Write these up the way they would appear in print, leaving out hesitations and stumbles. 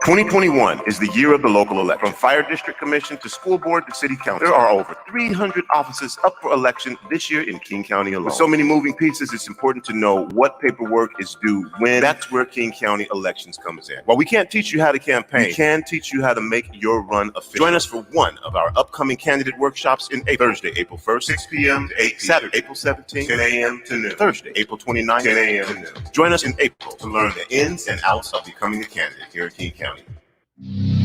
2021 is the year of the local election. From fire district commission to school board to city council, there are over 300 offices up for election this year in King County alone. With so many moving pieces, it's important to know what paperwork is due when. That's where King County Elections comes in. While we can't teach you how to campaign, we can teach you how to make your run official. Join us for one of our upcoming candidate workshops in Thursday, April 1st, 6 p.m. to 8 p.m. Saturday, April 17th, 10 a.m. to noon. Thursday, April 29th, 10 a.m. to noon. Join us in April to learn the ins and outs of becoming a candidate here in King County.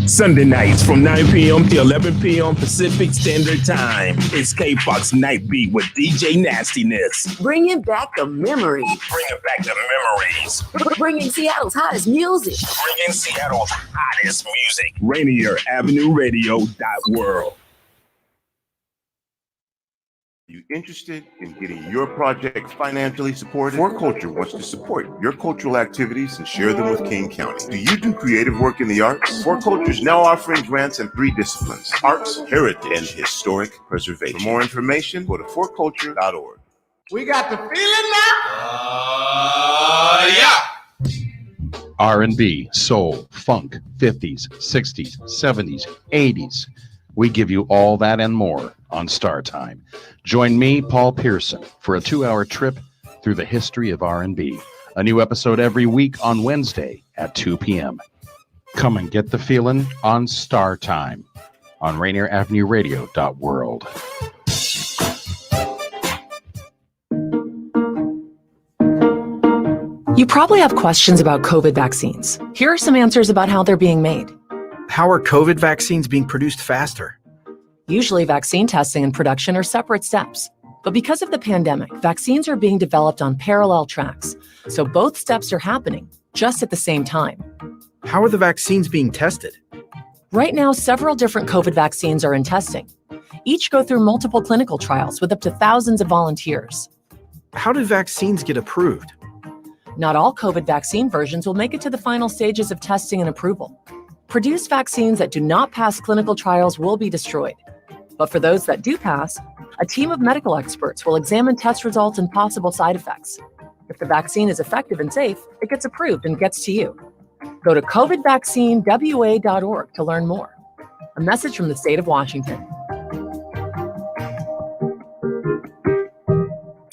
Sunday nights from 9 p.m. to 11 p.m. Pacific Standard Time. It's K-Fox Night Beat with DJ Nastiness. Bringing back the memories. Bringing back the memories. Bringing Seattle's hottest music. Bringing Seattle's hottest music. Rainier Avenue Radio World. You interested in getting your project financially supported? For Culture wants to support your cultural activities and share them with King County. Do you do creative work in the arts? For Culture is now offering grants in 3 disciplines: arts, heritage, and historic preservation. For more information, go to forculture.org. We got the feeling now. Yeah. R&B, soul, funk, 50s, 60s, 70s, 80s. We give you all that and more on Star Time. Join me, Paul Pearson, for a 2-hour trip through the history of R&B. A new episode every week on Wednesday at 2 p.m. Come and get the feeling on Star Time on Rainier Avenue Radio World. You probably have questions about COVID vaccines. Here are some answers about how they're being made. How are COVID vaccines being produced faster? Usually, vaccine testing and production are separate steps. But because of the pandemic, vaccines are being developed on parallel tracks. So both steps are happening just at the same time. How are the vaccines being tested? Right now, several different COVID vaccines are in testing. Each go through multiple clinical trials with up to thousands of volunteers. How do vaccines get approved? Not all COVID vaccine versions will make it to the final stages of testing and approval. Produced vaccines that do not pass clinical trials will be destroyed. But for those that do pass, a team of medical experts will examine test results and possible side effects. If the vaccine is effective and safe, it gets approved and gets to you. Go to covidvaccinewa.org to learn more. A message from the state of Washington.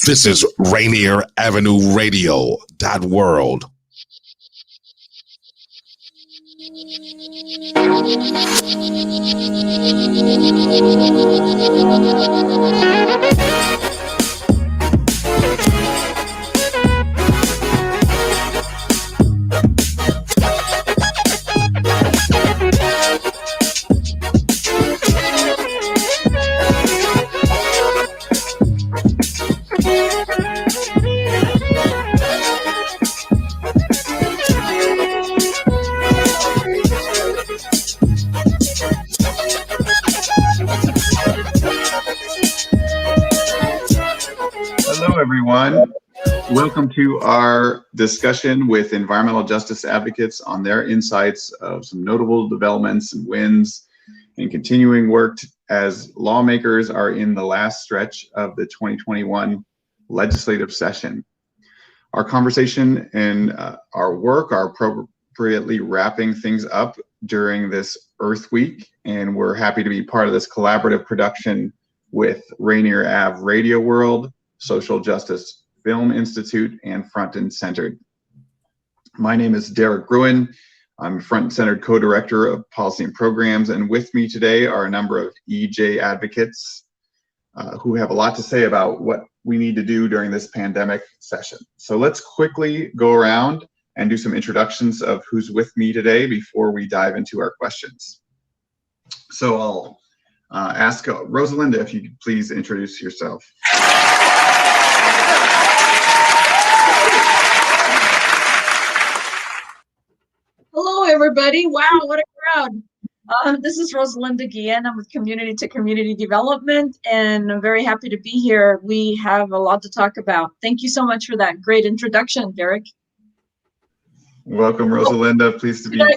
This is Rainier Avenue Radio World. Everyone. Welcome to our discussion with environmental justice advocates on their insights of some notable developments and wins and continuing work as lawmakers are in the last stretch of the 2021 legislative session. Our conversation and our work are appropriately wrapping things up during this Earth Week, and we're happy to be part of this collaborative production with Rainier Ave Radio World, Social Justice Film Institute, and Front and Centered. My name is Derek Gruen. I'm Front and Centered co-director of policy and programs, and with me today are a number of EJ advocates who have a lot to say about what we need to do during this pandemic session. So let's quickly go around and do some introductions of who's with me today before we dive into our questions. So I'll ask Rosalinda if you could please introduce yourself. Hello, everybody. Wow, what a crowd. This is Rosalinda Guillen. I'm with Community to Community Development, and I'm very happy to be here. We have a lot to talk about. Thank you so much for that great introduction, Derek. Welcome, Rosalinda. Pleased to be talking.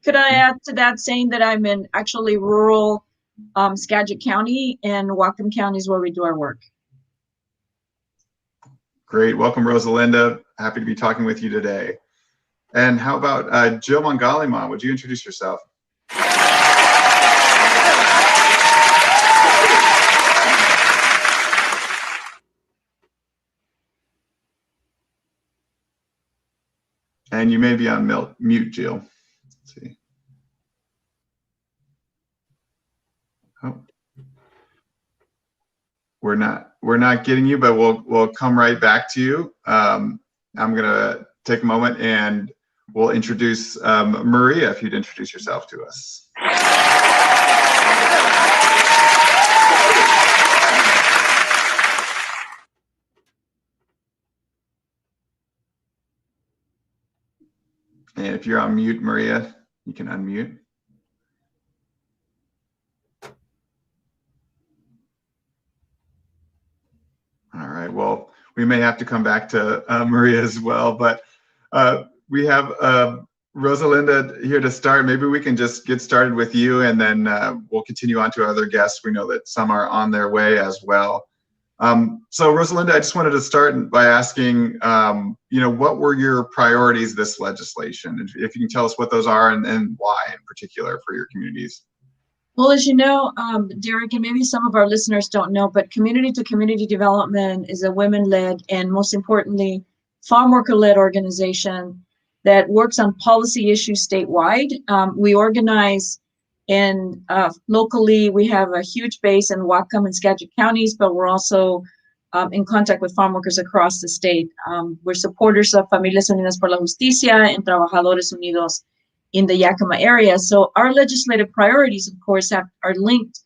Could I add to that saying that I'm in actually rural Skagit County, and Whatcom County is where we do our work. Great. Welcome, Rosalinda. Happy to be talking with you today. And how about Jill Mangalima? Would you introduce yourself? And you may be on mute, Jill. Let's see. Oh, we're not getting you, but we'll come right back to you. I'm gonna take a moment and we'll introduce Maria, if you'd introduce yourself to us. And if you're on mute, Maria, you can unmute. All right, well, we may have to come back to Maria as well, but we have Rosalinda here to start. Maybe we can just get started with you, and then we'll continue on to our other guests. We know that some are on their way as well. So Rosalinda, I just wanted to start by asking, what were your priorities this legislation? If you can tell us what those are and why in particular for your communities. Well, as you know, Derek, and maybe some of our listeners don't know, but community to community development is a women-led and most importantly, farm worker-led organization that works on policy issues statewide. We organize and locally, we have a huge base in Whatcom and Skagit counties, but we're also in contact with farm workers across the state. We're supporters of Familias Unidas por la Justicia and Trabajadores Unidos in the Yakima area. So our legislative priorities, of course, are linked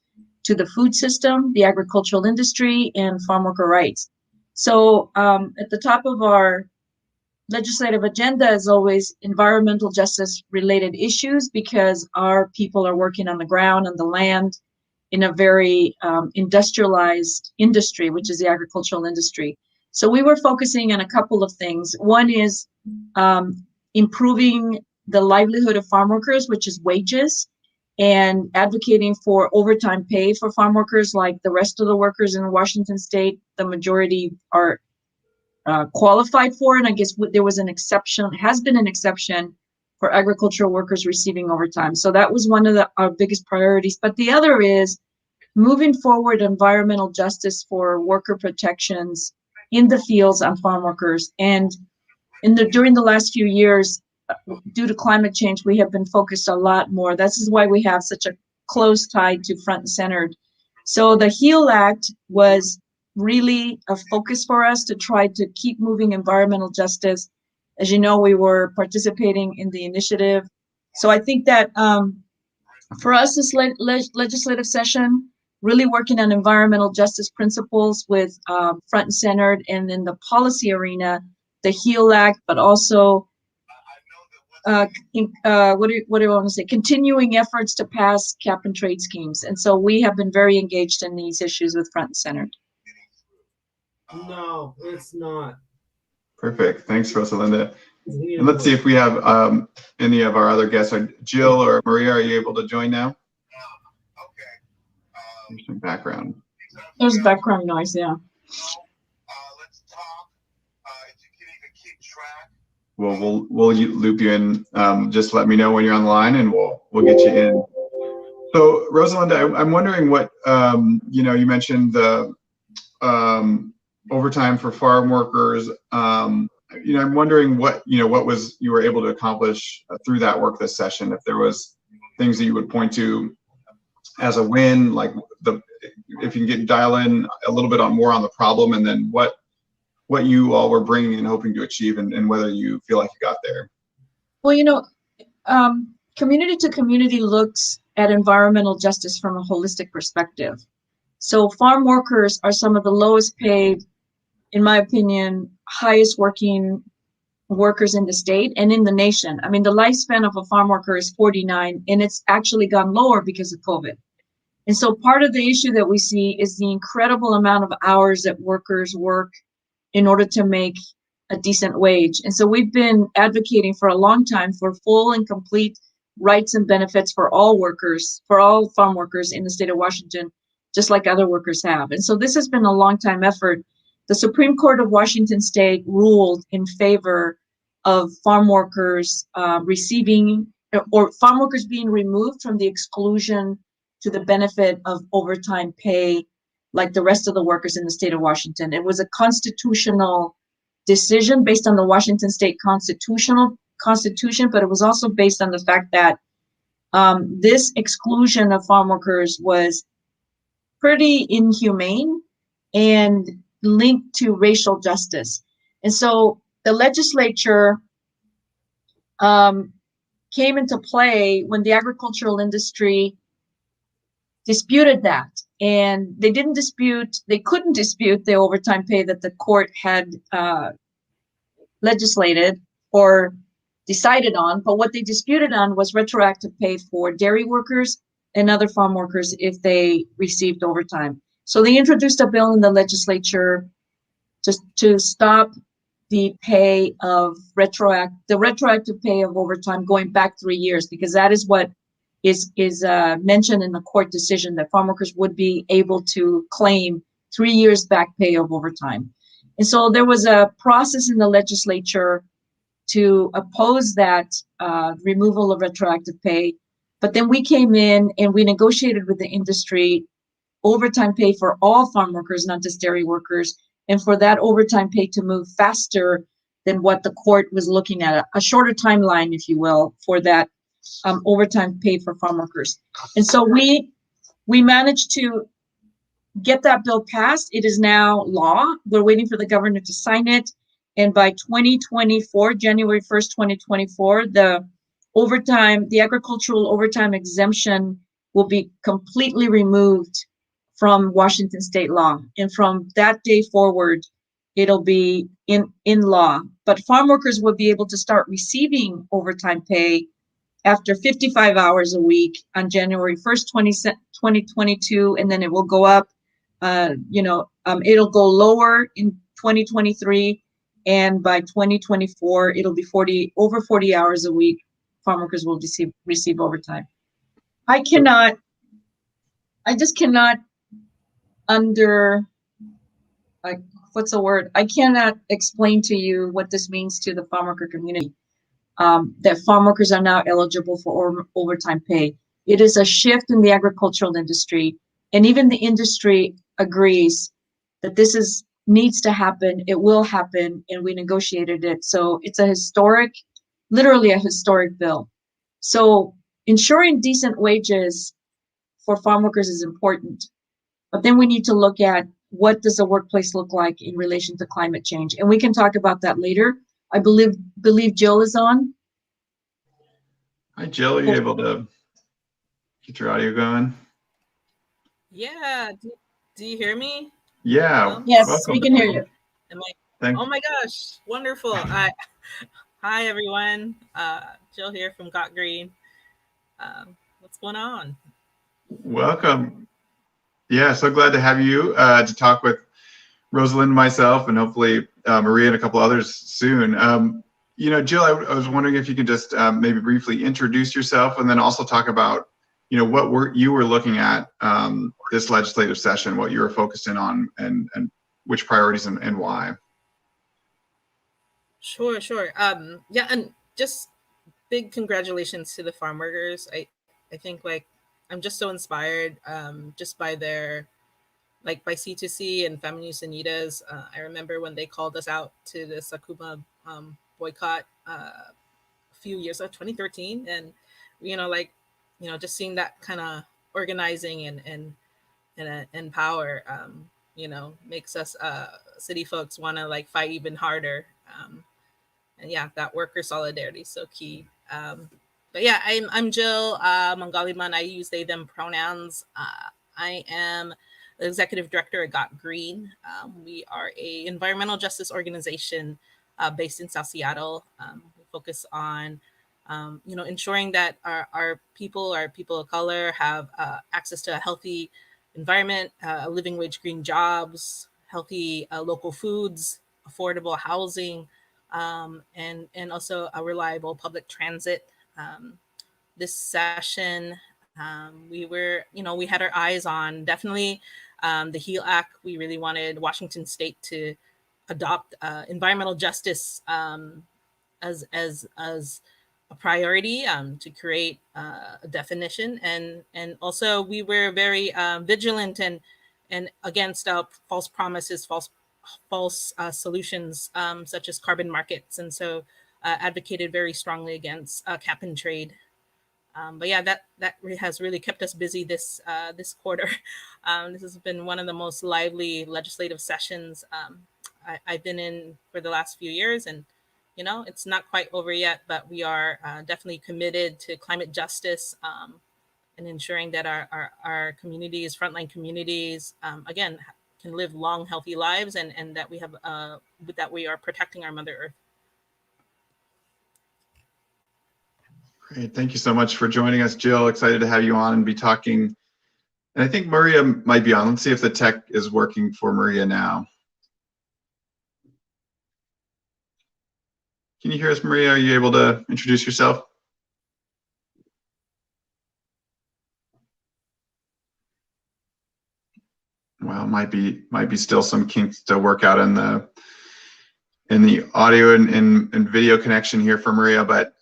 to the food system, the agricultural industry, and farm worker rights. So at the top of our legislative agenda is always environmental justice related issues, because our people are working on the ground, on the land, in a very industrialized industry, which is the agricultural industry. So we were focusing on a couple of things. One is improving the livelihood of farm workers, which is wages, and advocating for overtime pay for farm workers. Like the rest of the workers in Washington state, the majority are qualified for, and I guess there was an exception, has been an exception for agricultural workers receiving overtime. So that was one of our biggest priorities. But the other is moving forward environmental justice for worker protections in the fields on farm workers. And during the last few years, due to climate change, we have been focused a lot more. This is why we have such a close tie to front and centered. So the HEAL Act was really a focus for us to try to keep moving environmental justice. As you know, we were participating in the initiative. So I think that for us, this legislative session, really working on environmental justice principles with front and centered, and in the policy arena, the HEAL Act, but also what do I want to say? Continuing efforts to pass cap and trade schemes. And so we have been very engaged in these issues with front and centered. No, it's not. Perfect. Thanks, Rosalinda. And let's see if we have any of our other guests. Jill or Maria, are you able to join now? Okay. There's some background. There's background noise, yeah. Let's talk. If you can even keep track. Well, we'll loop you in. Just let me know when you're online, and we'll get you in. So, Rosalinda, I'm wondering what you mentioned the overtime for farm workers. I'm wondering what you were able to accomplish through that work this session. If there was things that you would point to as a win, like if you can dial in a little bit more on the problem, and then what you all were bringing and hoping to achieve, and whether you feel like you got there. Well, community to community looks at environmental justice from a holistic perspective. So farm workers are some of the lowest paid, in my opinion, highest working workers in the state and in the nation. I mean, the lifespan of a farm worker is 49, and it's actually gone lower because of COVID. And so part of the issue that we see is the incredible amount of hours that workers work in order to make a decent wage. And so we've been advocating for a long time for full and complete rights and benefits for all workers, for all farm workers in the state of Washington, just like other workers have. And so this has been a long time effort. The Supreme Court of Washington State ruled in favor of farm workers receiving, or farm workers being removed from the exclusion to the benefit of overtime pay like the rest of the workers in the state of Washington. It was a constitutional decision based on the Washington State Constitution, but it was also based on the fact that this exclusion of farm workers was pretty inhumane and linked to racial justice. And so the legislature came into play when the agricultural industry disputed that. And they couldn't dispute the overtime pay that the court had legislated or decided on. But what they disputed on was retroactive pay for dairy workers and other farm workers if they received overtime. So they introduced a bill in the legislature to stop the pay of retroactive pay of overtime going back 3 years, because that is what is mentioned in the court decision, that farm workers would be able to claim 3 years back pay of overtime. And so there was a process in the legislature to oppose that removal of retroactive pay. But then we came in and we negotiated with the industry overtime pay for all farm workers, not just dairy workers, and for that overtime pay to move faster than what the court was looking at, a shorter timeline, if you will, for that overtime pay for farm workers. And so we managed to get that bill passed. It is now law. We're waiting for the governor to sign it. And by 2024, January 1st, 2024, the agricultural overtime exemption will be completely removed from Washington state law. And from that day forward, it'll be in law. But farm workers will be able to start receiving overtime pay after 55 hours a week on January 1st, 2022, and then it will go up. It'll go lower in 2023, and by 2024, it'll be over 40 hours a week. Farm workers will receive overtime. I just cannot I cannot explain to you what this means to the farm worker community. That farm workers are now eligible for overtime pay. It is a shift in the agricultural industry, and even the industry agrees that this needs to happen. It will happen, and we negotiated it. So it's literally a historic bill. So ensuring decent wages for farm workers is important, but then we need to look at what does the workplace look like in relation to climate change, and we can talk about that later. I believe Jill is on. Hi, Jill. Are you able to get your audio going? Yeah. Do you hear me? Yeah. Yes, welcome. we can hear you. Oh my gosh, wonderful. Hi everyone. Jill here from Got Green. What's going on? Welcome. Yeah, so glad to have you to talk with Rosalind, myself, and hopefully Maria and a couple others soon. Jill, I was wondering if you could just maybe briefly introduce yourself, and then also talk about, what you were looking at this legislative session, what you were focused in on, and which priorities and why. Sure. Yeah, and just big congratulations to the farm workers. I think I'm just so inspired just by their by C2C and Feminist Unidas. I remember when they called us out to the Sakuma boycott a few years ago, 2013, and just seeing that kind of organizing and power makes us city folks want to fight even harder. And yeah, that worker solidarity is so key. But yeah, I'm Jill Mangaliman. I use they them pronouns. I am the executive director at Got Green. We are a environmental justice organization based in South Seattle. We focus on ensuring that our people of color have access to a healthy environment, living wage green jobs, healthy local foods, affordable housing, and also a reliable public transit. This session, we had our eyes on definitely the HEAL Act. We really wanted Washington State to adopt environmental justice as a priority, to create a definition, and also we were very vigilant and against false promises, false solutions, such as carbon markets, and so advocated very strongly against cap and trade. But yeah, that has really kept us busy this quarter. This has been one of the most lively legislative sessions I've been in for the last few years, and it's not quite over yet, but we are definitely committed to climate justice, and ensuring that our communities, frontline communities, again, can live long, healthy lives, and that we are protecting our Mother Earth. Great. Thank you so much for joining us, Jill. Excited to have you on and be talking. And I think Maria might be on. Let's see if the tech is working for Maria now. Can you hear us, Maria? Are you able to introduce yourself? Well, might be still some kinks to work out in the audio and video connection here for Maria, but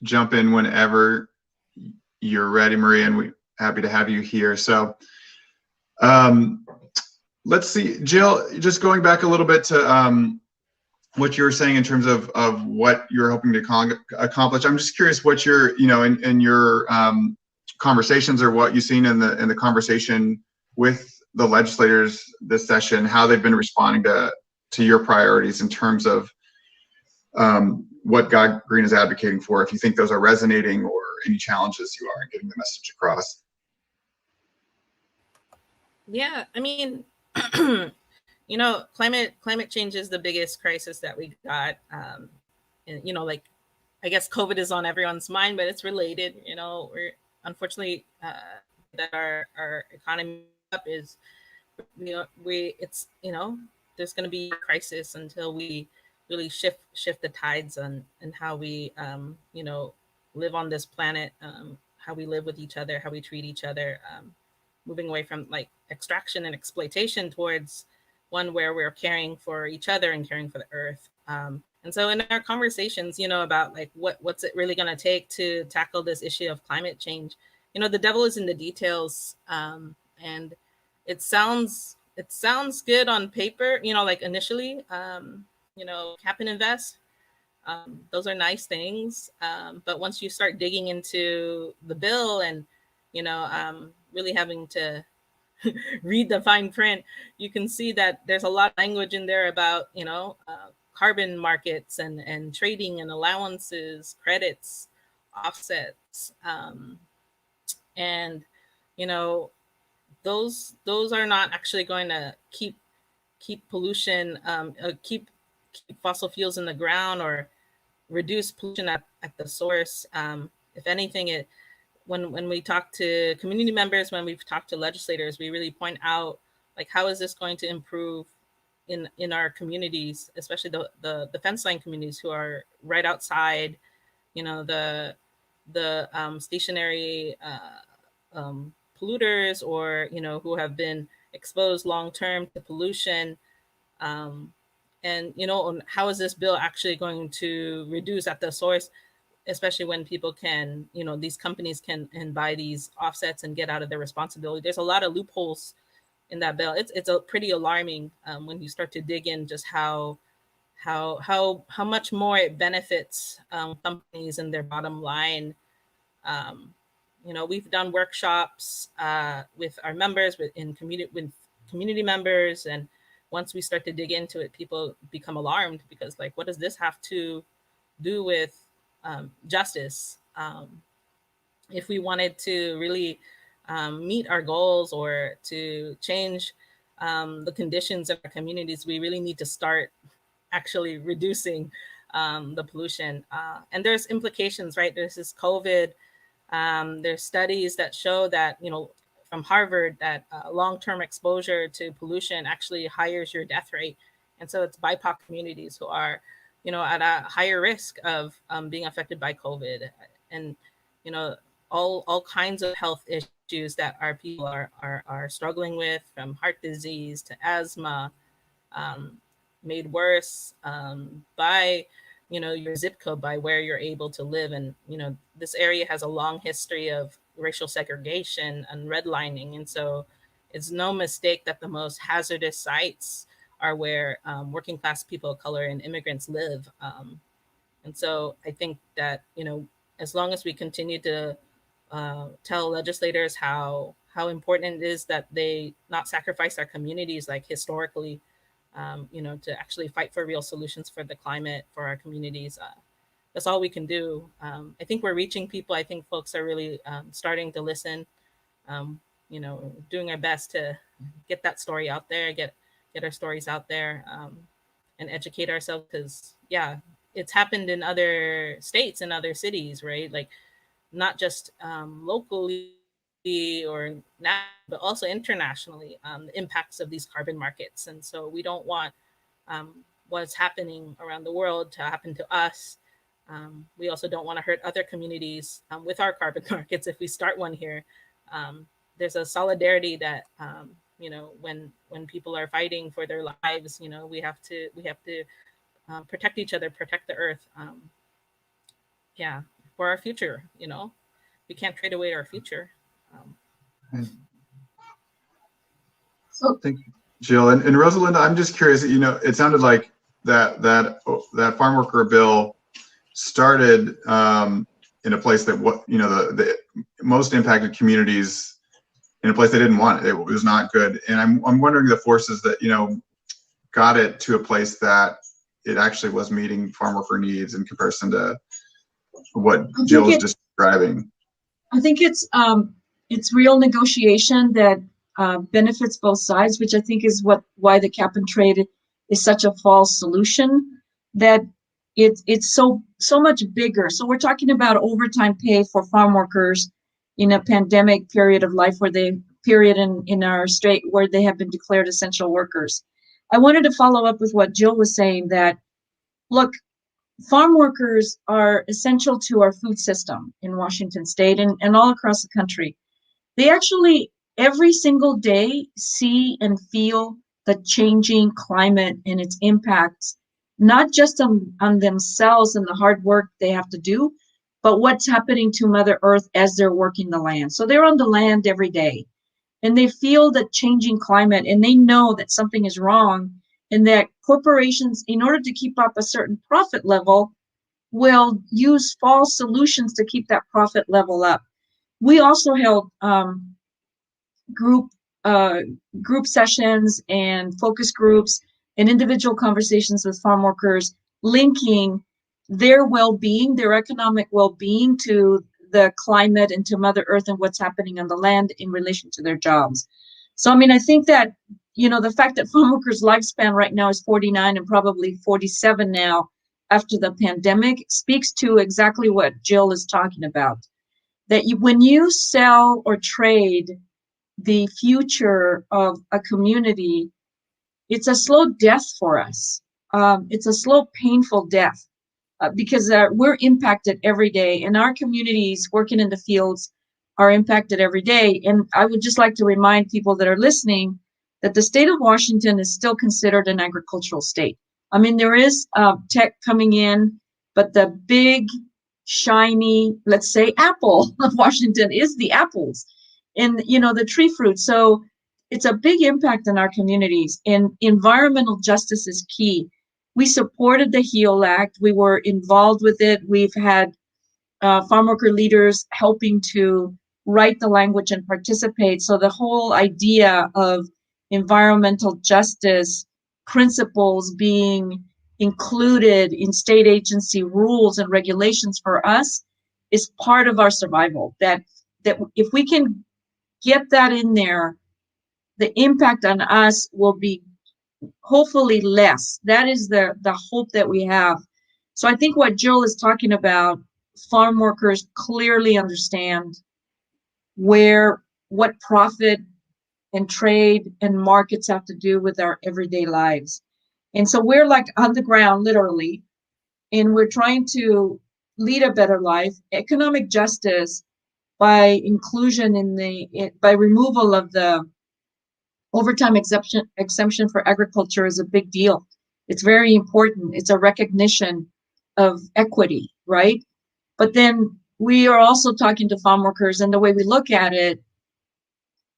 jump in whenever you're ready, Maria, and we're happy to have you here. So let's see, Jill, just going back a little bit to what you were saying in terms of what you're hoping to accomplish. I'm just curious what you're, in your conversations, or what you've seen in the conversation with the legislators this session, how they've been responding to your priorities in terms of what God Green is advocating for, if you think those are resonating, or any challenges you are in getting the message across. Yeah, I mean, climate change is the biggest crisis that we got. And, like, I guess COVID is on everyone's mind, but it's related. We're unfortunately that our economy up is, there's going to be a crisis until we really shift the tides on and how we live on this planet, how we live with each other, how we treat each other, moving away from like extraction and exploitation towards one where we're caring for each other and caring for the earth. And so in our conversations, about like what's it really going to take to tackle this issue of climate change, the devil is in the details, and it sounds good on paper, like initially, cap and invest. Those are nice things. But once you start digging into the bill and, really having to read the fine print, you can see that there's a lot of language in there about, carbon markets and trading and allowances, credits, offsets. And, those are not actually going to keep pollution, keep fossil fuels in the ground or reduce pollution at the source. If anything, when we talk to community members, when we've talked to legislators, we really point out, like, how is this going to improve in our communities, especially the fence line communities who are right outside, the stationary polluters, or who have been exposed long-term to pollution. And how is this bill actually going to reduce at the source, especially when people can, these companies can buy these offsets and get out of their responsibility. There's a lot of loopholes in that bill. It's a pretty alarming when you start to dig in just how much more it benefits companies and their bottom line. We've done workshops with our members, with community members, and once we start to dig into it, people become alarmed because, like, what does this have to do with justice? If we wanted to really meet our goals or to change the conditions of our communities, we really need to start actually reducing the pollution. And there's implications, right? There's this COVID. There's studies that show that, from Harvard, that long-term exposure to pollution actually higher your death rate. And so it's BIPOC communities who are, at a higher risk of being affected by COVID, and, all kinds of health issues that our people are struggling with, from heart disease to asthma, made worse by your zip code by where you're able to live. And, this area has a long history of racial segregation and redlining. And so it's no mistake that the most hazardous sites are where working class people of color and immigrants live. And so I think that, as long as we continue to tell legislators how important it is that they not sacrifice our communities, like historically, to actually fight for real solutions for the climate, for our communities. That's all we can do. I think we're reaching people. I think folks are really starting to listen, doing our best to get that story out there, get our stories out there, and educate ourselves, because, yeah, it's happened in other states and other cities, right? Like, not just locally or now, but also internationally, the impacts of these carbon markets. And so we don't want what's happening around the world to happen to us. We also don't want to hurt other communities with our carbon markets if we start one here. There's a solidarity that when people are fighting for their lives, we have to protect each other, protect the earth. For our future. We can't trade away our future. So thank you, Jill. And Rosalinda, I'm just curious, it sounded like that farm worker bill started in a place that the most impacted communities, in a place they didn't want it. It was not good. And I'm wondering the forces that, got it to a place that it actually was meeting farm worker needs in comparison to what Jill was describing. I think it's real negotiation that benefits both sides, which I think is why the cap and trade is such a false solution. That it's so much bigger. So we're talking about overtime pay for farm workers in a pandemic period of life, in our state where they have been declared essential workers. I wanted to follow up with what Jill was saying, that look, farm workers are essential to our food system in Washington state and all across the country. They actually every single day see and feel the changing climate and its impacts, not just on themselves and the hard work they have to do, but what's happening to Mother Earth as they're working the land. So they're on the land every day, and they feel the changing climate, and they know that something is wrong, and that corporations, in order to keep up a certain profit level, will use false solutions to keep that profit level up. We also held group sessions and focus groups and individual conversations with farm workers, linking their well-being, their economic well-being, to the climate and to Mother Earth and what's happening on the land in relation to their jobs. So, I think that, the fact that farm workers' lifespan right now is 49 and probably 47 now after the pandemic speaks to exactly what Jill is talking about. That when you sell or trade the future of a community, it's a slow death for us. It's a slow, painful death because we're impacted every day, and our communities working in the fields are impacted every day. And I would just like to remind people that are listening that the state of Washington is still considered an agricultural state. There is tech coming in, but the big, shiny, let's say, apple of Washington is the apples and, the tree fruit. So it's a big impact on our communities, and environmental justice is key. We supported the HEAL Act. We were involved with it. We've had farm worker leaders helping to write the language and participate. So the whole idea of environmental justice principles being included in state agency rules and regulations for us is part of our survival. That if we can get that in there, the impact on us will be hopefully less. That is the hope that we have. So I think what Jill is talking about, farm workers clearly understand what profit and trade and markets have to do with our everyday lives. And so we're like on the ground, literally, and we're trying to lead a better life. Economic justice by inclusion by removal of the overtime exemption for agriculture is a big deal. It's very important. It's a recognition of equity, right? But then we are also talking to farm workers, and the way we look at it,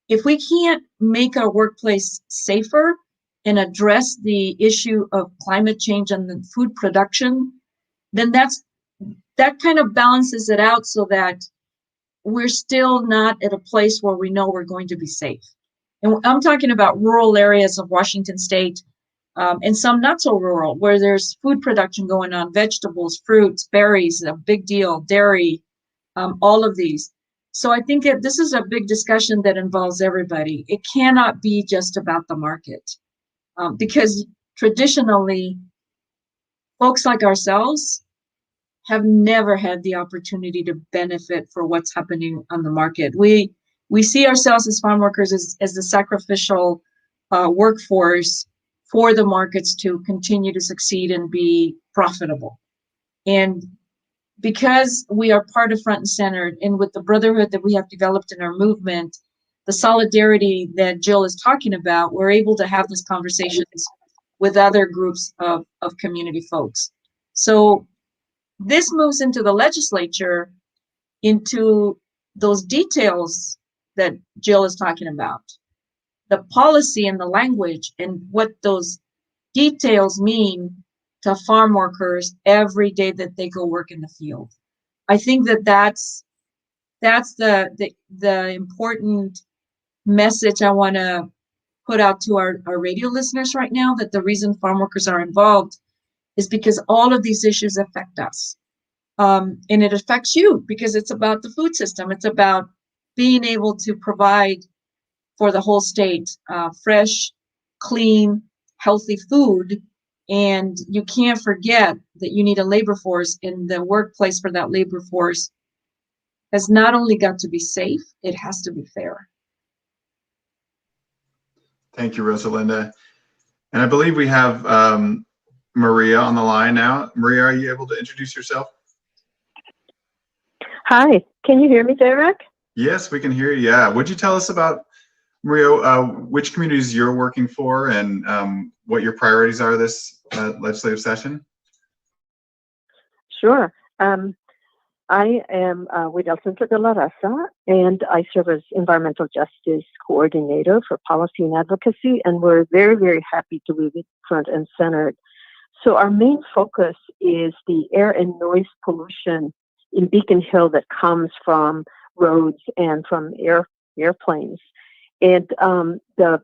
if we can't make our workplace safer and address the issue of climate change and the food production, then that kind of balances it out so that we're still not at a place where we know we're going to be safe. And I'm talking about rural areas of Washington State, and some not so rural, where there's food production going on, vegetables, fruits, berries, a big deal, dairy, all of these. So I think this is a big discussion that involves everybody. It cannot be just about the market, because traditionally, folks like ourselves have never had the opportunity to benefit for what's happening on the market. We see ourselves as farm workers as the sacrificial workforce for the markets to continue to succeed and be profitable. And because we are part of Front and Center, and with the brotherhood that we have developed in our movement, the solidarity that Jill is talking about, we're able to have these conversations with other groups of community folks. So this moves into the legislature, into those details that Jill is talking about, the policy and the language and what those details mean to farm workers every day that they go work in the field. I think that's the important message I want to put out to our radio listeners right now, that the reason farm workers are involved is because all of these issues affect us. And it affects you because it's about the food system. It's about being able to provide for the whole state fresh, clean, healthy food. And you can't forget that you need a labor force, and the workplace for that labor force has not only got to be safe, it has to be fair. Thank you, Rosalinda. And I believe we have Maria on the line now. Maria, are you able to introduce yourself? Hi, can you hear me, Derek? Yes, we can hear you. Yeah. Would you tell us about, Maria, which communities you're working for and what your priorities are this legislative session? Sure. I am with El Centro de la Raza, and I serve as Environmental Justice Coordinator for Policy and Advocacy, and we're very, very happy to be with Front and Center. So our main focus is the air and noise pollution in Beacon Hill that comes from roads and from airplanes. And the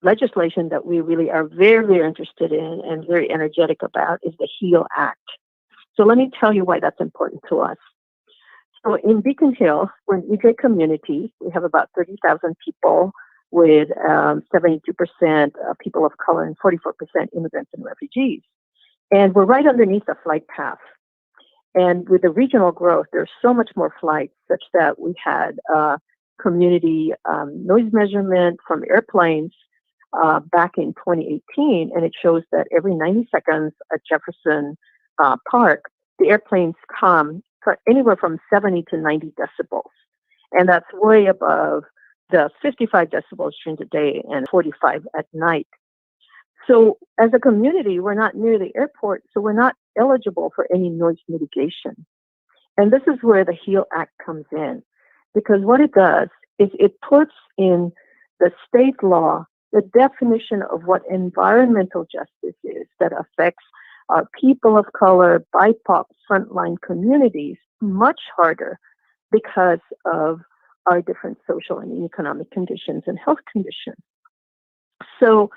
legislation that we really are very, very interested in and very energetic about is the HEAL Act. So let me tell you why that's important to us. So in Beacon Hill, we're an EJ community. We have about 30,000 people with 72% people of color and 44% immigrants and refugees. And we're right underneath the flight path. And with the regional growth, there's so much more flights such that we had community noise measurement from airplanes back in 2018. And it shows that every 90 seconds at Jefferson Park, the airplanes come for anywhere from 70 to 90 decibels. And that's way above the 55 decibels during the day and 45 at night. So as a community, we're not near the airport, so we're not eligible for any noise mitigation. And this is where the HEAL Act comes in, because what it does is it puts in the state law the definition of what environmental justice is that affects our people of color, BIPOC, frontline communities much harder because of our different social and economic conditions and health conditions. So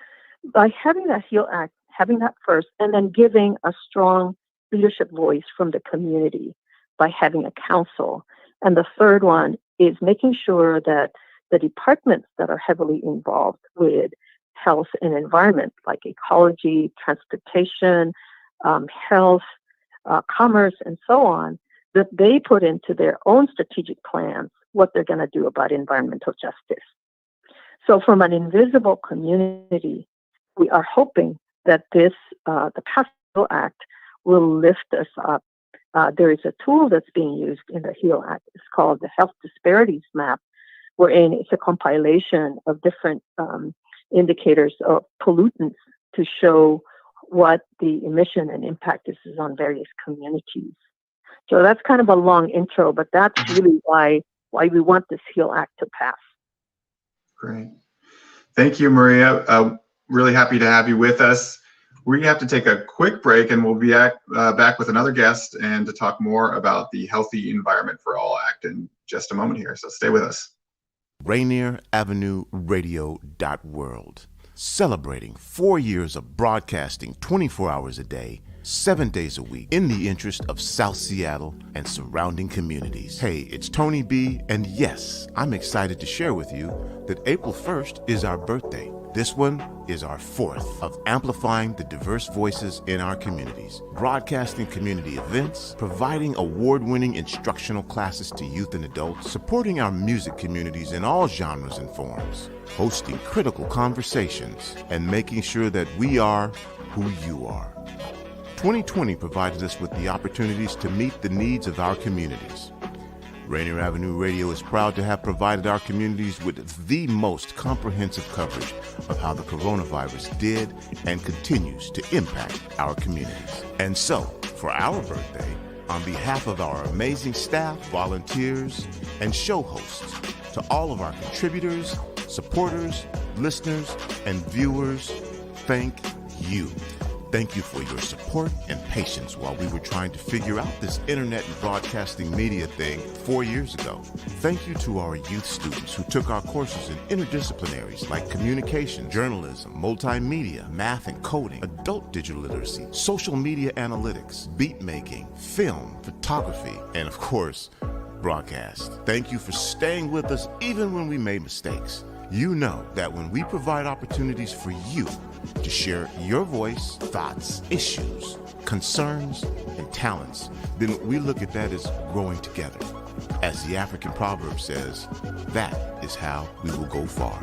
by having that HEAL Act, having that first, and then giving a strong leadership voice from the community by having a council. And the third one is making sure that the departments that are heavily involved with health and environment, like ecology, transportation, health, commerce, and so on, that they put into their own strategic plans what they're going to do about environmental justice. So from an invisible community, we are hoping that this, the PASO Act will lift us up. There is a tool that's being used in the HEAL Act. It's called the Health Disparities Map, wherein it's a compilation of different indicators of pollutants to show what the emission and impact is on various communities. So that's kind of a long intro, but that's really why we want this HEAL Act to pass. Great. Thank you, Maria. Really happy to have you with us. We have to take a quick break, and we'll be back with another guest and to talk more about the Healthy Environment for All Act in just a moment here. So stay with us. Rainier Avenue Radio.world, celebrating 4 years of broadcasting 24 hours a day, 7 days a week, in the interest of South Seattle and surrounding communities. Hey, it's Tony B, and yes, I'm excited to share with you that April 1st is our birthday. This one is our 4th of amplifying the diverse voices in our communities, broadcasting community events, providing award-winning instructional classes to youth and adults, supporting our music communities in all genres and forms, hosting critical conversations, and making sure that we are who you are. 2020 provided us with the opportunities to meet the needs of our communities. Rainier Avenue Radio is proud to have provided our communities with the most comprehensive coverage of how the coronavirus did and continues to impact our communities. And so, for our birthday, on behalf of our amazing staff, volunteers, and show hosts, to all of our contributors, supporters, listeners, and viewers, thank you. Thank you for your support and patience while we were trying to figure out this internet and broadcasting media thing 4 years ago. Thank you to our youth students who took our courses in interdisciplinaries like communication, journalism, multimedia, math and coding, adult digital literacy, social media analytics, beat making, film, photography, and of course, broadcast. Thank you for staying with us even when we made mistakes. You know that when we provide opportunities for you to share your voice, thoughts, issues, concerns, and talents, then we look at that as growing together. As the African proverb says, that is how we will go far.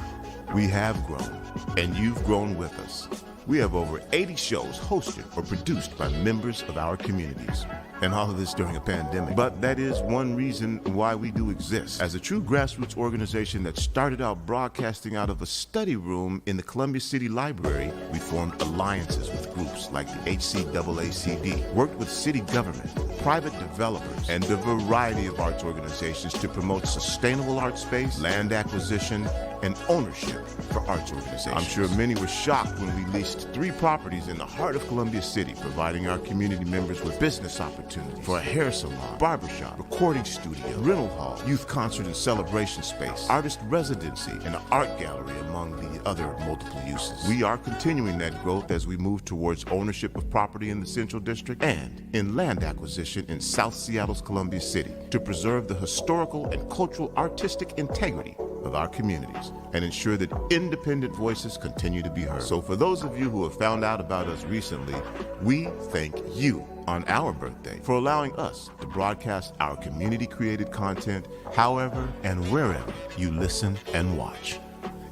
We have grown, and you've grown with us. We have over 80 shows hosted or produced by members of our communities. And all of this during a pandemic. But that is one reason why we do exist. As a true grassroots organization that started out broadcasting out of a study room in the Columbia City Library, we formed alliances with groups like the HCAACD, worked with city government, private developers, and a variety of arts organizations to promote sustainable art space, land acquisition, and ownership for arts organizations. I'm sure many were shocked when we leased 3 properties in the heart of Columbia City, providing our community members with business opportunities for a hair salon, barbershop, recording studio, rental hall, youth concert and celebration space, artist residency, and an art gallery, among the other multiple uses. We are continuing that growth as we move towards ownership of property in the Central District and in land acquisition in South Seattle's Columbia City to preserve the historical and cultural artistic integrity of our communities and ensure that independent voices continue to be heard. So for those of you who have found out about us recently, we thank you on our birthday for allowing us to broadcast our community-created content however and wherever you listen and watch.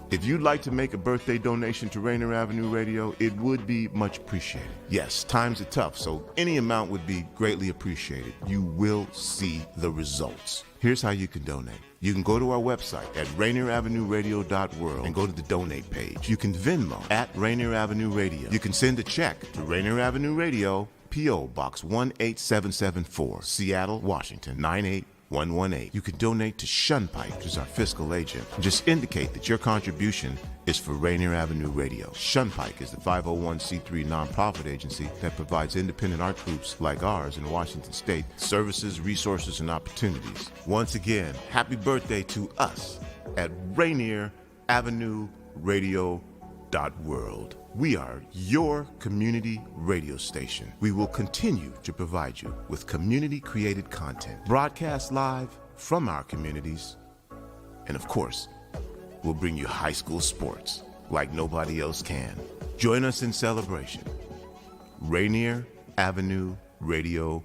If you'd like to make a birthday donation to Rainier Avenue Radio, it would be much appreciated. Yes, times are tough, so any amount would be greatly appreciated. You will see the results. Here's how you can donate. You can go to our website at rainieravenuradio.world and go to the donate page. You can Venmo at Rainier Avenue Radio. You can send a check to Rainier Avenue Radio, P.O. Box 18774, Seattle, Washington, 98118. You can donate to Shunpike, which is our fiscal agent. Just indicate that your contribution is for Rainier Avenue Radio. Shunpike is the 501c3 nonprofit agency that provides independent art groups like ours in Washington State services, resources, and opportunities. Once again, happy birthday to us at Rainier Avenue Radio.world. We are your community radio station. We will continue to provide you with community-created content, broadcast live from our communities, and of course, we'll bring you high school sports like nobody else can. Join us in celebration. Rainier Avenue Radio.world.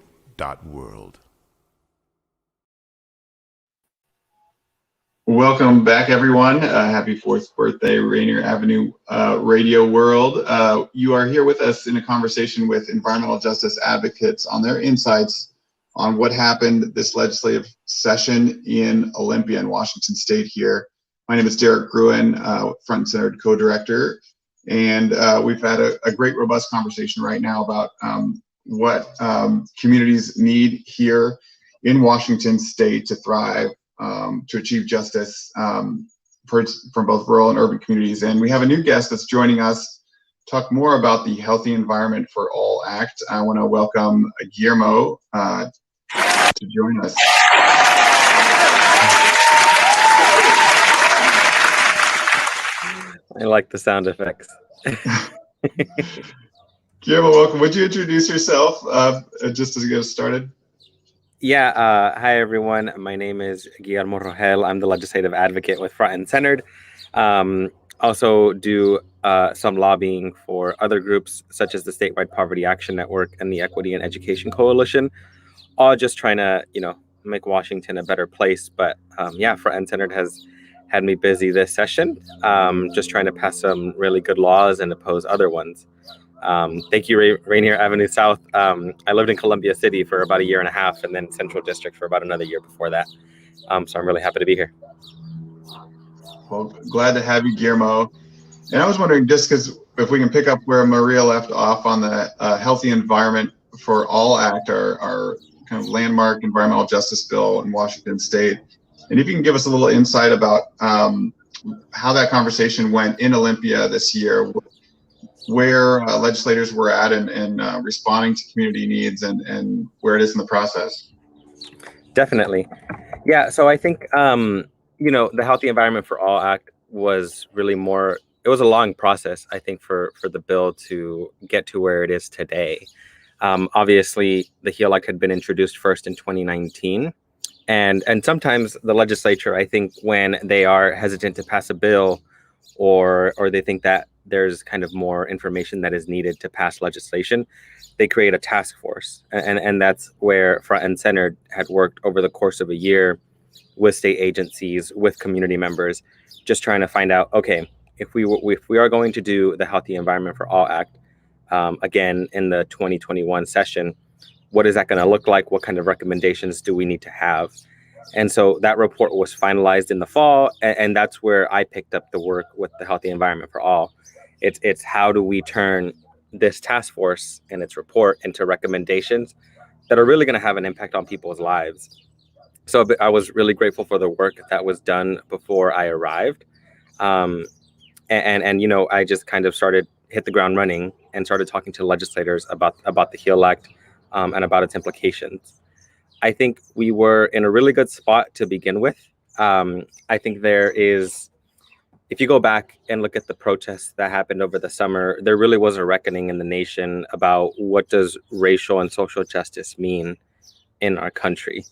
Welcome back, everyone. Happy 4th birthday, Rainier Avenue Radio World. You are here with us in a conversation with environmental justice advocates on their insights on what happened this legislative session in Olympia in Washington State here. My name is Derek Gruen, Front and Centered co-director, And we've had a great, robust conversation right now about what communities need here in Washington State to thrive, to achieve justice from both rural and urban communities. And we have a new guest that's joining us to talk more about the Healthy Environment for All Act. I want to welcome Guillermo to join us. I like the sound effects. Guillermo, welcome. Would you introduce yourself just to get us started? Yeah, hi everyone. My name is Guillermo Rogel. I'm the legislative advocate with Front and Centered. Also do some lobbying for other groups such as the Statewide Poverty Action Network and the Equity and Education Coalition, all just trying to, make Washington a better place. But yeah, Front and Centered has had me busy this session, just trying to pass some really good laws and oppose other ones. Thank you, Rainier Avenue South. I lived in Columbia City for about 1.5 years and then Central District for about another year before that. So I'm really happy to be here. Well, glad to have you, Guillermo. And I was wondering, just because if we can pick up where Maria left off on the Healthy Environment for All Act, our kind of landmark environmental justice bill in Washington State. And if you can give us a little insight about how that conversation went in Olympia this year, where legislators were at and responding to community needs and where it is in the process. Definitely. Yeah, so I think, the Healthy Environment for All Act was really it was a long process, I think, for the bill to get to where it is today. Obviously, the HEAL Act had been introduced first in 2019. And sometimes the legislature, I think, when they are hesitant to pass a bill or they think that there's kind of more information that is needed to pass legislation, they create a task force. And that's where Front and Centered had worked over the course of a year with state agencies, with community members, just trying to find out, okay, if we are going to do the Healthy Environment for All Act, again, in the 2021 session, what is that going to look like? What kind of recommendations do we need to have? And so that report was finalized in the fall, and that's where I picked up the work with the Healthy Environment for All. It's how do we turn this task force and its report into recommendations that are really going to have an impact on people's lives. So I was really grateful for the work that was done before I arrived. And I just kind of hit the ground running and started talking to legislators about the HEAL Act and about its implications. I think we were in a really good spot to begin with. I think if you go back and look at the protests that happened over the summer, there really was a reckoning in the nation about what does racial and social justice mean in our country,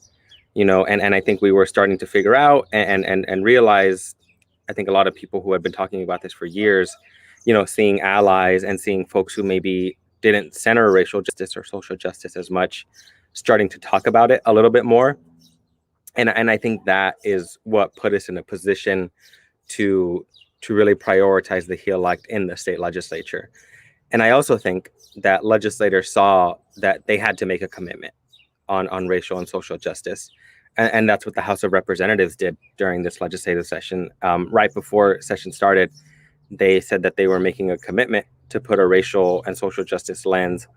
and I think we were starting to figure out and realize, I think a lot of people who had been talking about this for years, seeing allies and seeing folks who maybe didn't center racial justice or social justice as much, starting to talk about it a little bit more. And I think that is what put us in a position to really prioritize the HEAL Act in the state legislature. And I also think that legislators saw that they had to make a commitment on racial and social justice. And that's what the House of Representatives did during this legislative session. Right before session started, they said that they were making a commitment to put a racial and social justice lens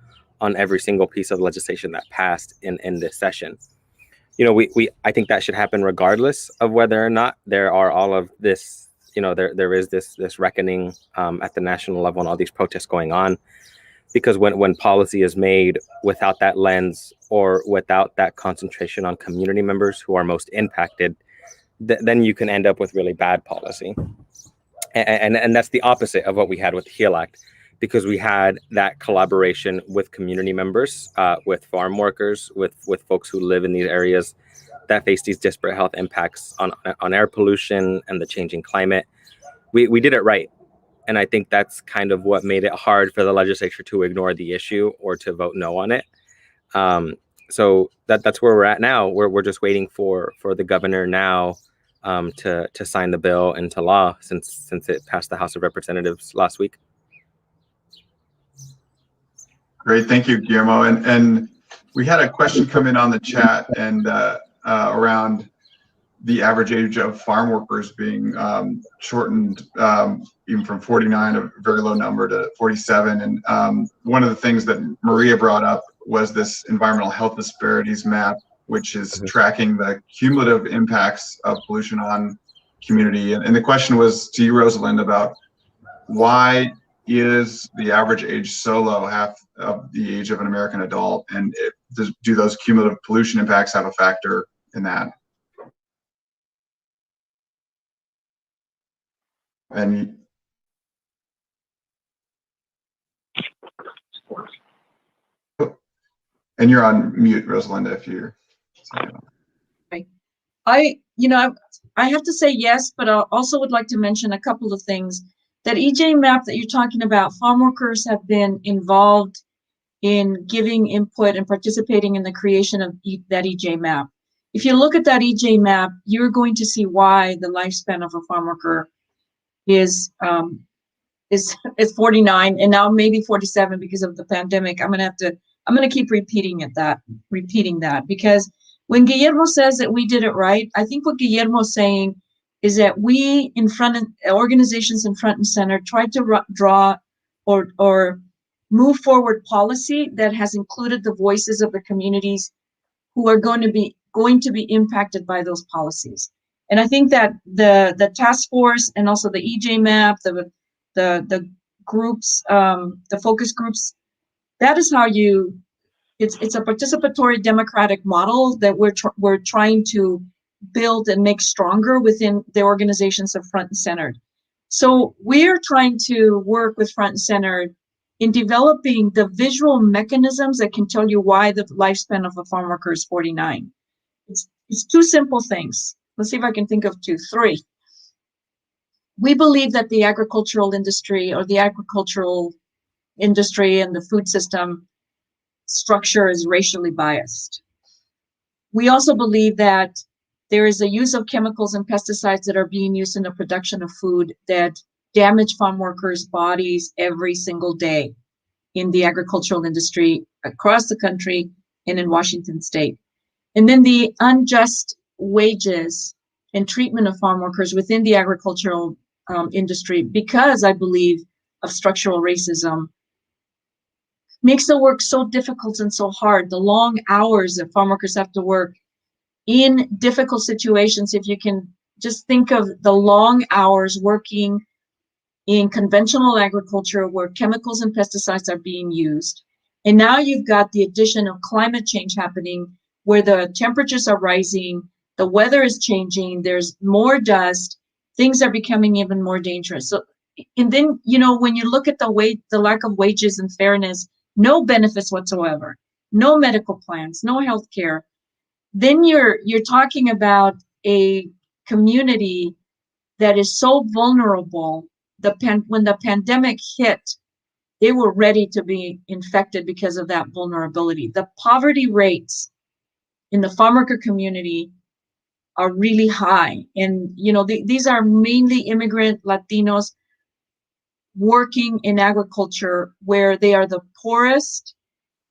on every single piece of legislation that passed in this session. I think that should happen regardless of whether or not there are all of this, there is this reckoning at the national level and all these protests going on. Because when policy is made without that lens or without that concentration on community members who are most impacted, then you can end up with really bad policy. And that's the opposite of what we had with the HEAL Act, because we had that collaboration with community members, with farm workers, with folks who live in these areas that face these disparate health impacts on air pollution and the changing climate. We did it right. And I think that's kind of what made it hard for the legislature to ignore the issue or to vote no on it. So that's where we're at now. We're just waiting for the governor now to sign the bill into law since it passed the House of Representatives last week. Great, thank you, Guillermo. And we had a question come in on the chat and around the average age of farm workers being shortened even from 49, a very low number, to 47. And one of the things that Maria brought up was this environmental health disparities map, which is tracking the cumulative impacts of pollution on community. And the question was to you, Rosalind, about why is the average age so low, half of the age of an American adult, and do those cumulative pollution impacts have a factor in that? And you're on mute, Rosalinda, if you're. I have to say yes, but I also would like to mention a couple of things. That EJ map that you're talking about, farm workers have been involved in giving input and participating in the creation of that EJ map. If you look at that EJ map, you're going to see why the lifespan of a farm worker is 49 and now maybe 47 because of the pandemic. I'm gonna keep repeating that because when Guillermo says that we did it right, I think what Guillermo's saying is that we organizations in front and center tried to draw or move forward policy that has included the voices of the communities who are going to be impacted by those policies. And I think that the task force and also the EJ map, the groups, the focus groups, that is how it's a participatory democratic model that we're trying to build and make stronger within the organizations of Front and Centered. So we're trying to work with Front and Centered in developing the visual mechanisms that can tell you why the lifespan of a farm worker is 49. It's two simple things. Let's see if I can think of three. We believe that the agricultural industry and the food system structure is racially biased. We also believe that there is a use of chemicals and pesticides that are being used in the production of food that damage farm workers' bodies every single day in the agricultural industry across the country and in Washington state. And then the unjust wages and treatment of farm workers within the agricultural industry, because I believe of structural racism, makes the work so difficult and so hard. The long hours that farm workers have to work in difficult situations. If you can just think of the long hours working in conventional agriculture where chemicals and pesticides are being used. And now you've got the addition of climate change happening where the temperatures are rising, the weather is changing, there's more dust, things are becoming even more dangerous. So, and then, when you look at the lack of wages and fairness, no benefits whatsoever, no medical plans, no health care, then you're talking about a community that is so vulnerable. When the pandemic hit, they were ready to be infected because of that vulnerability. The poverty rates in the farm worker community are really high. And, these are mainly immigrant Latinos working in agriculture where they are the poorest,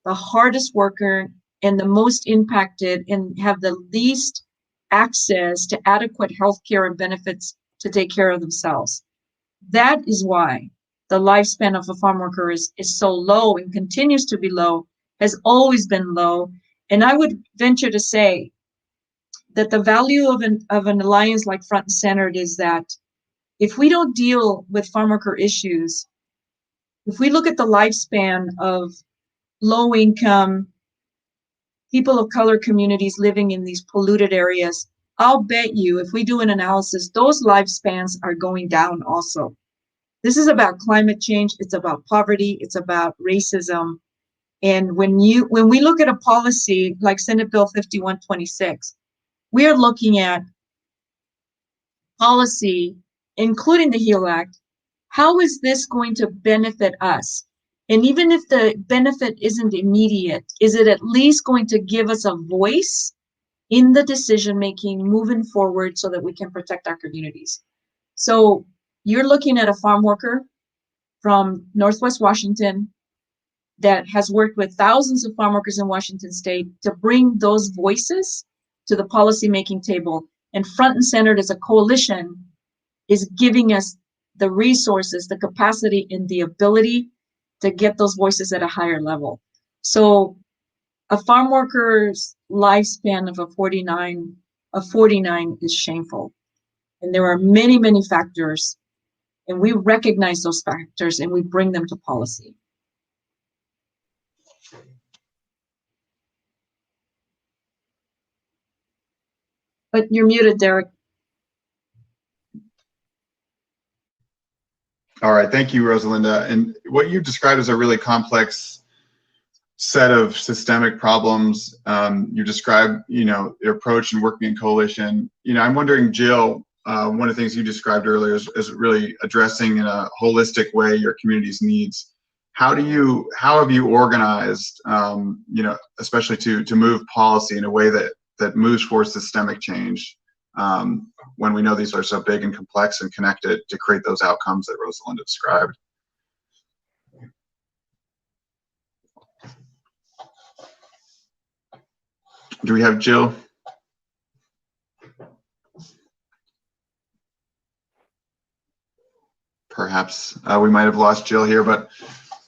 the hardest worker, and the most impacted and have the least access to adequate health care and benefits to take care of themselves. That is why the lifespan of a farm worker is so low and continues to be low, has always been low. And I would venture to say that the value of an alliance like Front and Centered is that if we don't deal with farm worker issues, if we look at the lifespan of low income, people of color communities living in these polluted areas, I'll bet you if we do an analysis, those lifespans are going down also. This is about climate change. It's about poverty. It's about racism. And when we look at a policy like Senate Bill 5126, we are looking at policy, including the HEAL Act. How is this going to benefit us? And even if the benefit isn't immediate, is it at least going to give us a voice in the decision-making moving forward so that we can protect our communities? So you're looking at a farm worker from Northwest Washington that has worked with thousands of farm workers in Washington state to bring those voices to the policy-making table. And front and centered as a coalition is giving us the resources, the capacity, and the ability to get those voices at a higher level. So a farm worker's lifespan of 49 is shameful. And there are many, many factors, and we recognize those factors and we bring them to policy. But you're muted, Derek. All right, thank you, Rosalinda. And what you described as a really complex set of systemic problems. You described, your approach and working in coalition. I'm wondering, Jill, one of the things you described earlier is really addressing in a holistic way your community's needs. How have you organized, especially to move policy in a way that moves towards systemic change? When we know these are so big and complex and connected to create those outcomes that Rosalinda described. Do we have Jill? Perhaps we might have lost Jill here, but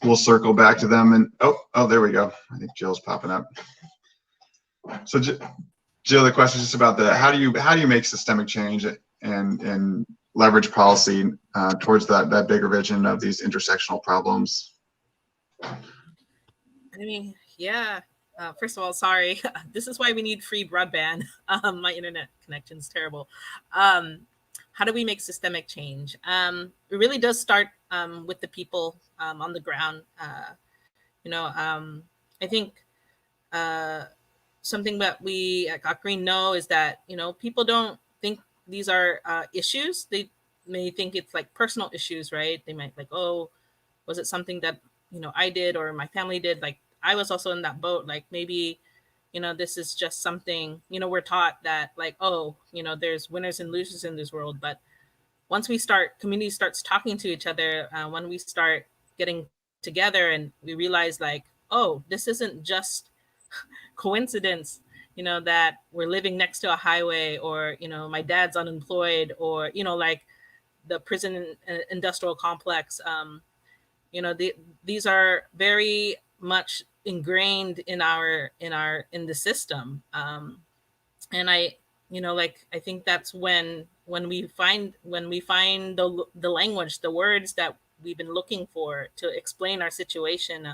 we'll circle back to them. And oh, there we go. I think Jill's popping up. So Jill, the question is just about how do you make systemic change and leverage policy towards that bigger vision of these intersectional problems? I mean, yeah. First of all, sorry. This is why we need free broadband. My internet connection's terrible. How do we make systemic change? It really does start with the people on the ground. I think something that we at Got Green know is that, people don't think these are issues. They may think it's like personal issues, right? They might like, oh, was it something that, I did or my family did? Like, I was also in that boat. Like maybe, this is just something, we're taught that like, oh, there's winners and losers in this world. But once community starts talking to each other, when we start getting together and we realize like, oh, this isn't just coincidence, that we're living next to a highway or, my dad's unemployed or, like the prison industrial complex, these are very much ingrained in the system. And I think that's when we find the language, the words that we've been looking for to explain our situation.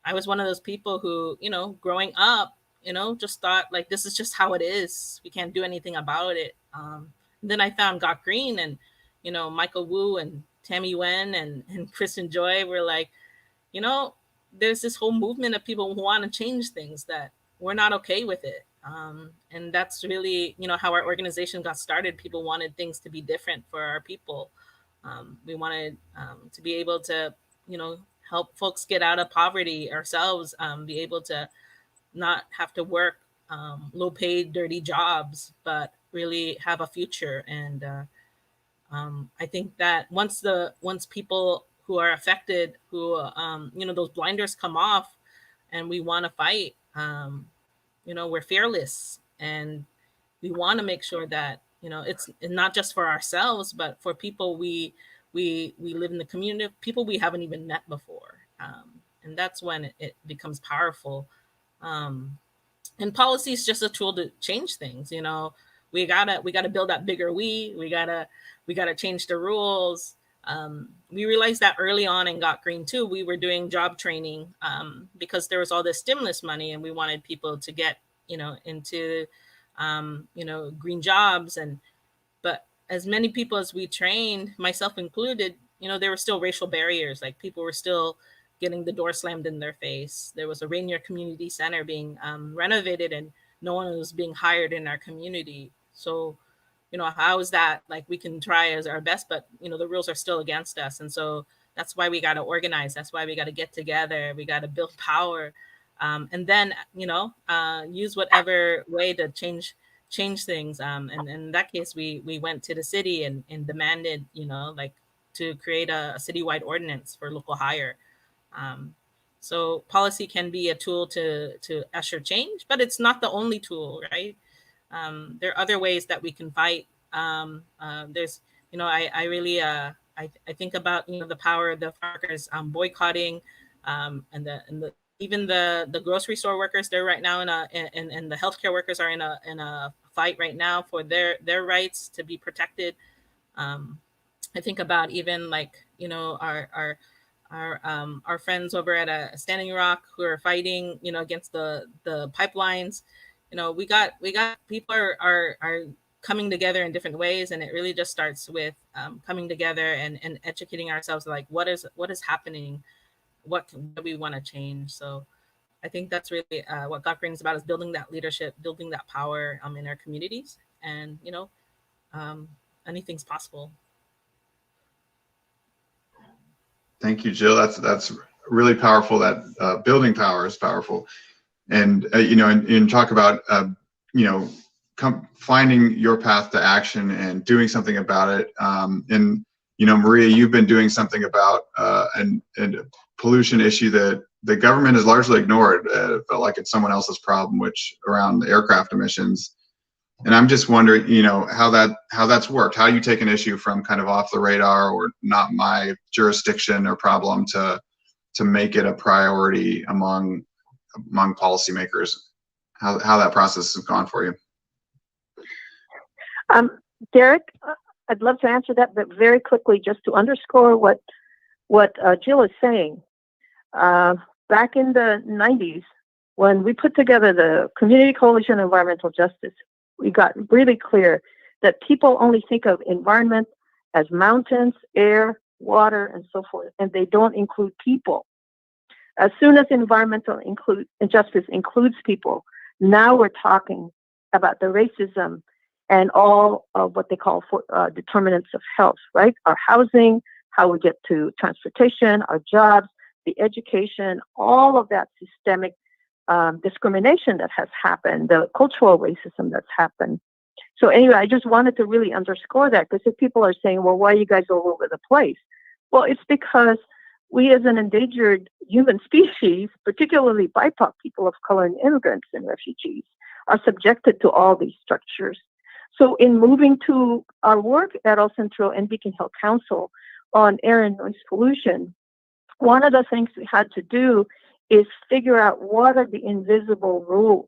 I was one of those people who, growing up, just thought like, this is just how it is. We can't do anything about it. And then I found Got Green and, Michael Wu and Tammy Wen and Kristen Joy were like, there's this whole movement of people who want to change things that we're not okay with it. And that's really, how our organization got started. People wanted things to be different for our people. We wanted to be able to, help folks get out of poverty ourselves, be able to not have to work low paid, dirty jobs, but really have a future. And I think that once people who are affected, who, those blinders come off and we want to fight, we're fearless and we want to make sure that, it's not just for ourselves, but for people we live in the community, people we haven't even met before. And that's when it becomes powerful. And policy is just a tool to change things. We gotta build that bigger we gotta change the rules. We realized that early on in Got Green too. We were doing job training because there was all this stimulus money and we wanted people to get, into, green jobs. But as many people as we trained, myself included, there were still racial barriers. Like people were still getting the door slammed in their face. There was a Rainier Community Center being renovated and no one was being hired in our community. So, how is that? Like we can try as our best, but, the rules are still against us. And so that's why we got to organize. That's why we got to get together. We got to build power. And then, use whatever way to change things. And in that case, we went to the city and demanded, to create a citywide ordinance for local hire. So policy can be a tool to usher change, but it's not the only tool, right? There are other ways that we can fight. There's, I really, I think about, the power of the workers boycotting, and the even the grocery store workers. They're right now and the healthcare workers are in a fight right now for their rights to be protected. I think about even our friends over at a Standing Rock who are fighting, against the pipelines. We got people are coming together in different ways, and it really just starts with coming together and educating ourselves, like what is happening, what do we want to change. So I think that's really what God brings about, is building that leadership, building that power in our communities, and anything's possible. Thank you, Jill. That's really powerful. That building power is powerful, and and talk about finding your path to action and doing something about it. And Maria, you've been doing something about an pollution issue that the government has largely ignored. Felt like it's someone else's problem, which around aircraft emissions. And I'm just wondering, how that's worked. How you take an issue from kind of off the radar or not my jurisdiction or problem to make it a priority among policymakers. How that process has gone for you. Derek, I'd love to answer that, but very quickly, just to underscore what Jill is saying. Back in the 90s, when we put together the Community Coalition of Environmental Justice, we got really clear that people only think of environment as mountains, air, water, and so forth, and they don't include people. As soon as environmental justice includes people, now we're talking about the racism and all of what they call determinants of health, right? Our housing, how we get to transportation, our jobs, the education, all of that systemic discrimination that has happened, the cultural racism that's happened. So anyway, I just wanted to really underscore that, because if people are saying, well, why are you guys all over the place? Well, it's because we as an endangered human species, particularly BIPOC, people of color and immigrants and refugees, are subjected to all these structures. So in moving to our work at El Centro and Beacon Hill Council on air and noise pollution, one of the things we had to do is figure out what are the invisible rules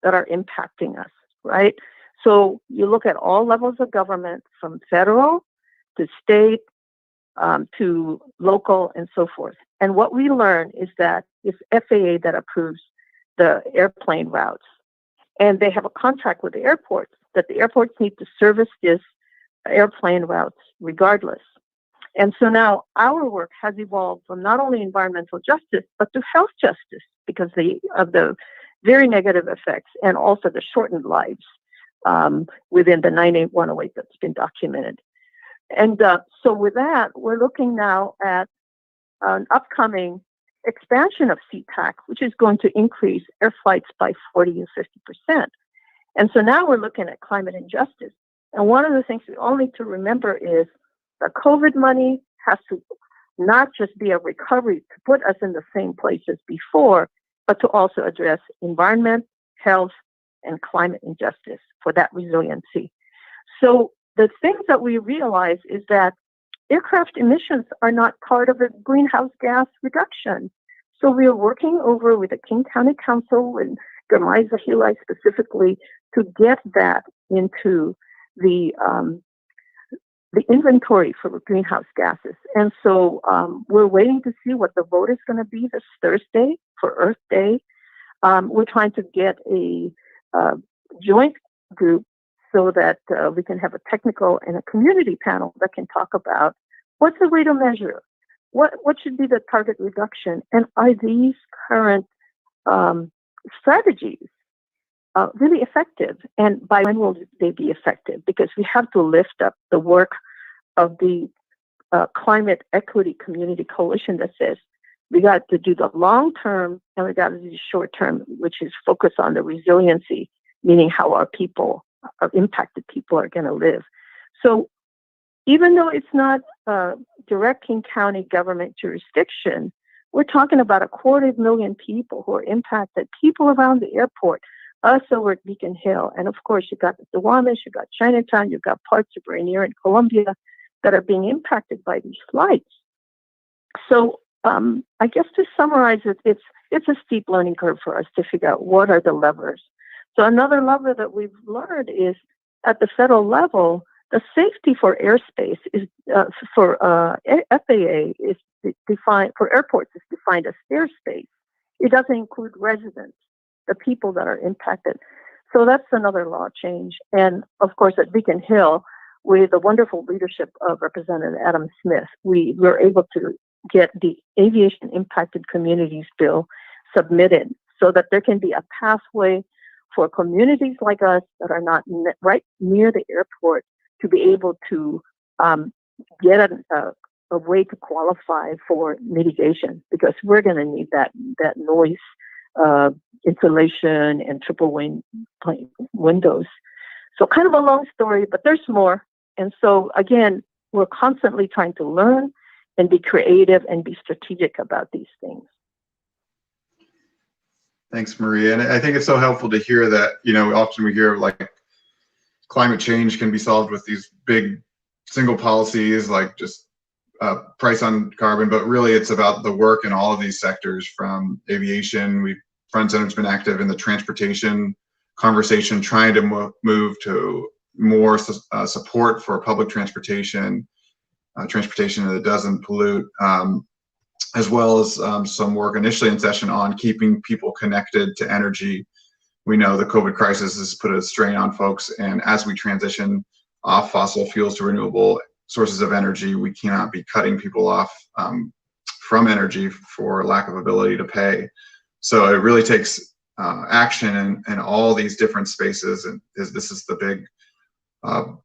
that are impacting us, right? So you look at all levels of government, from federal to state to local and so forth. And what we learn is that it's FAA that approves the airplane routes. And they have a contract with the airports that the airports need to service this airplane routes regardless. And so now our work has evolved from not only environmental justice, but to health justice because of the very negative effects and also the shortened lives within the 98108 that's been documented. And so with that, we're looking now at an upcoming expansion of CTAC, which is going to increase air flights by 40 and 50%. And so now we're looking at climate injustice. And one of the things we all need to remember is the COVID money has to not just be a recovery to put us in the same place as before, but to also address environment, health, and climate injustice for that resiliency. So the things that we realize is that aircraft emissions are not part of a greenhouse gas reduction. So we are working over with the King County Council and Gamaiza Hilai specifically to get that into the inventory for greenhouse gases. And so we're waiting to see what the vote is going to be this Thursday for Earth Day. We're trying to get a joint group so that we can have a technical and a community panel that can talk about what's the way to measure, what should be the target reduction, and are these current strategies really effective, and by when will they be effective? Because we have to lift up the work of the Climate Equity Community Coalition that says we got to do the long term and we got to do the short term, which is focus on the resiliency, meaning how our people, our impacted people, are going to live. So even though it's not direct King County government jurisdiction, we're talking about 250,000 people who are impacted, people around the airport, us over at Beacon Hill. And of course, you got the Duwamish, you got Chinatown, you got parts of Rainier and Columbia that are being impacted by these flights. So I guess to summarize it, it's a steep learning curve for us to figure out what are the levers. So another lever that we've learned is at the federal level, the safety for airspace is for FAA is defined, for airports is defined as airspace. It doesn't include residents, the people that are impacted. So that's another law change. And of course, at Beacon Hill, with the wonderful leadership of Representative Adam Smith, we were able to get the Aviation Impacted Communities Bill submitted so that there can be a pathway for communities like us that are not right near the airport to be able to get a way to qualify for mitigation, because we're going to need that noise insulation and triple windows. So kind of a long story, but there's more. And so again, we're constantly trying to learn and be creative and be strategic about these things. Thanks, Maria. And I think it's so helpful to hear that, you know, often we hear like climate change can be solved with these big single policies like just price on carbon, but really it's about the work in all of these sectors, from aviation. Front Center's been active in the transportation conversation, trying to move to more support for public transportation, transportation that doesn't pollute, as well as some work initially in session on keeping people connected to energy. We know the COVID crisis has put a strain on folks, and as we transition off fossil fuels to renewable sources of energy, we cannot be cutting people off from energy for lack of ability to pay. So it really takes action in all these different spaces, and this is the big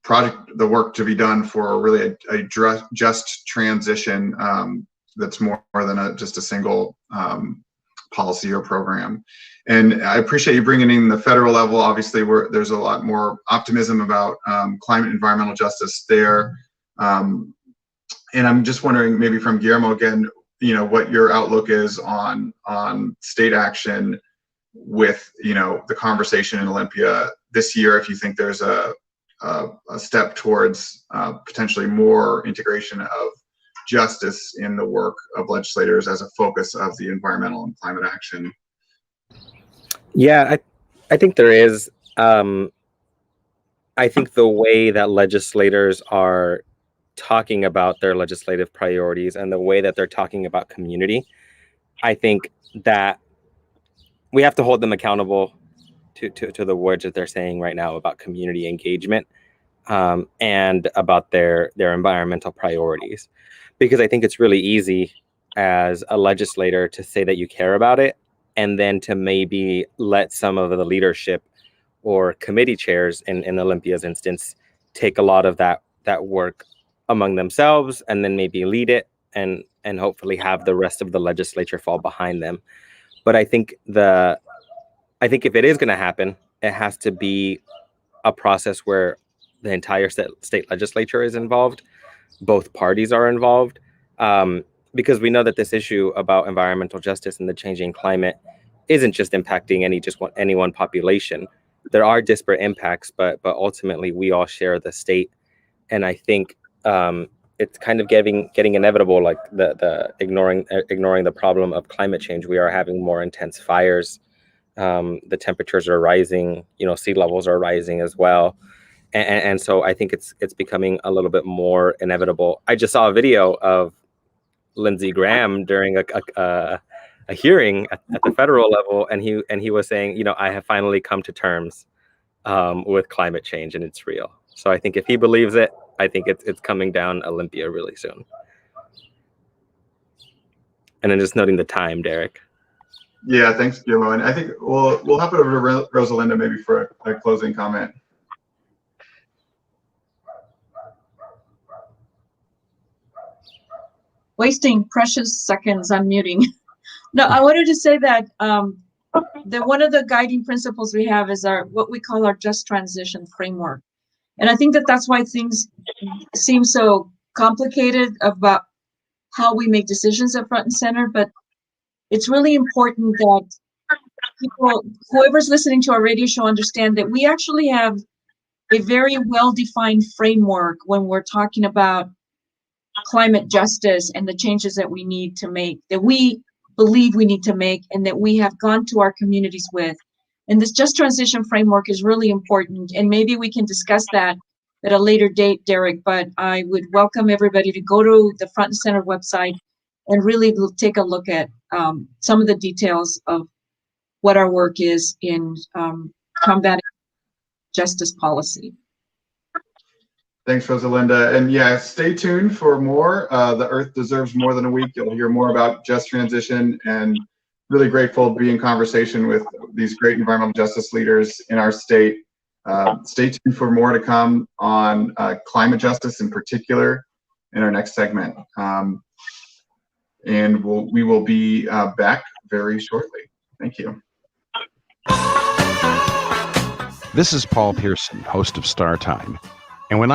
project, the work to be done for really a just transition that's more than just a single policy or program. And I appreciate you bringing in the federal level. Obviously, there's a lot more optimism about climate environmental justice there. And I'm just wondering, maybe from Guillermo again, you know, what your outlook is on state action with, you know, the conversation in Olympia this year, if you think there's a step towards potentially more integration of justice in the work of legislators as a focus of the environmental and climate action. Yeah, I think there is. I think the way that legislators are talking about their legislative priorities and the way that they're talking about community, I think that we have to hold them accountable to the words that they're saying right now about community engagement and about their environmental priorities. Because I think it's really easy as a legislator to say that you care about it, and then to maybe let some of the leadership or committee chairs in Olympia's instance take a lot of that work among themselves, and then maybe lead it and hopefully have the rest of the legislature fall behind them. But I think if it is going to happen, it has to be a process where the entire state legislature is involved, both parties are involved, because we know that this issue about environmental justice and the changing climate isn't just impacting any one population. There are disparate impacts, but ultimately we all share the state. And I think it's kind of getting inevitable, like the ignoring the problem of climate change. We are having more intense fires. The temperatures are rising. Sea levels are rising as well. And so I think it's becoming a little bit more inevitable. I just saw a video of Lindsey Graham during a hearing at the federal level, and he was saying, I have finally come to terms with climate change, and it's real. So I think if he believes it, I think it's coming down Olympia really soon. And then just noting the time, Derek. Yeah, thanks, Guillermo. And I think we'll hop over to Rosalinda maybe for a closing comment. Wasting precious seconds unmuting. No, I wanted to say that one of the guiding principles we have is what we call our just transition framework. And I think that's why things seem so complicated about how we make decisions at front and center. But it's really important that people, whoever's listening to our radio show, understand that we actually have a very well-defined framework when we're talking about climate justice and the changes that we need to make, that we believe we need to make, and that we have gone to our communities with. And this just transition framework is really important, and maybe we can discuss that at a later date, Derek, but I would welcome everybody to go to the Front and Center website and really take a look at some of the details of what our work is in combating justice policy. Thanks, Rosalinda. And yeah, stay tuned for more. The Earth deserves more than a week. You'll hear more about just transition, and really grateful to be in conversation with these great environmental justice leaders in our state. Stay tuned for more to come on climate justice in particular in our next segment. And we will be back very shortly. Thank you. This is Paul Pearson, host of Star Time.